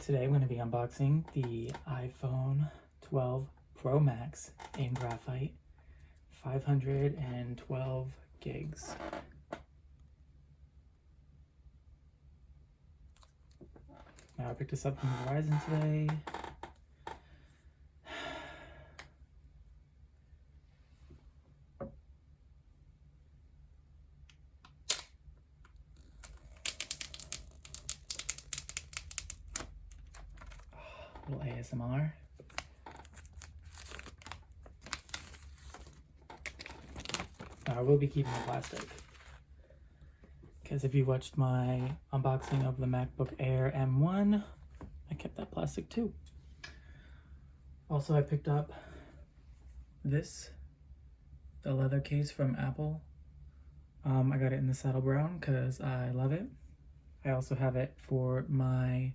Today I'm going to be unboxing the iPhone 12 Pro Max in Graphite, 512 gigs. Now I picked this up from Verizon today. Little ASMR. Now I will be keeping the plastic, because if you watched my unboxing of the MacBook Air M1, I kept that plastic too. Also, I picked up this, the leather case from Apple. I got it in the saddle brown because I love it. I also have it for my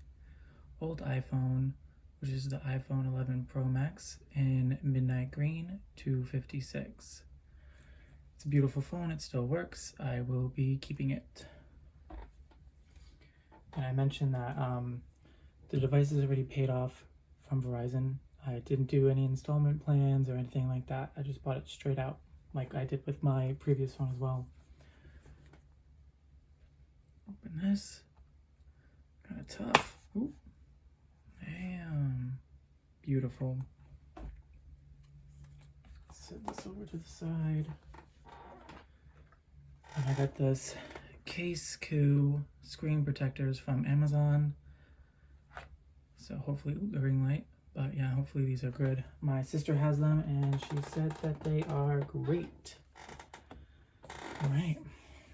old iPhone, which is the iPhone 11 Pro Max in midnight green 256. It's a beautiful phone, it still works. I will be keeping it. And I mentioned that the device is already paid off from Verizon. I didn't do any installment plans or anything like that. I just bought it straight out, like I did with my previous phone as well. Open this. Kind of tough. Ooh. Damn. Beautiful. Set this over to the side. And I got this Case Q screen protectors from Amazon. So hopefully, the ring light. But yeah, hopefully these are good. My sister has them and she said that they are great. All right,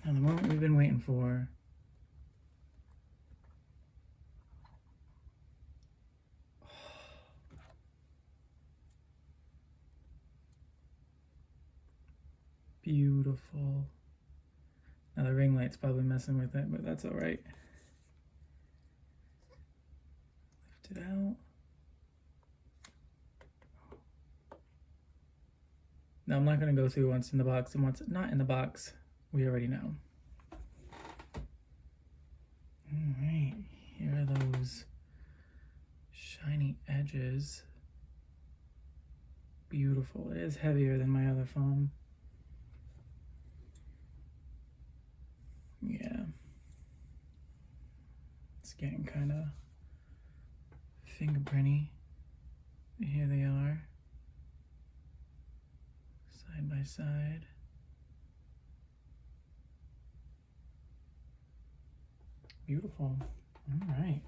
now the moment we've been waiting for. Beautiful. Now the ring light's probably messing with it, but that's all right. Lift it out. Now I'm not going to go through what's in the box and what's not in the box. We already know. All right, here are those shiny edges. Beautiful. It is heavier than my other phone. Yeah. It's getting kind of fingerprinty. Here they are. Side by side. Beautiful. All right.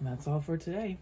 And that's all for today.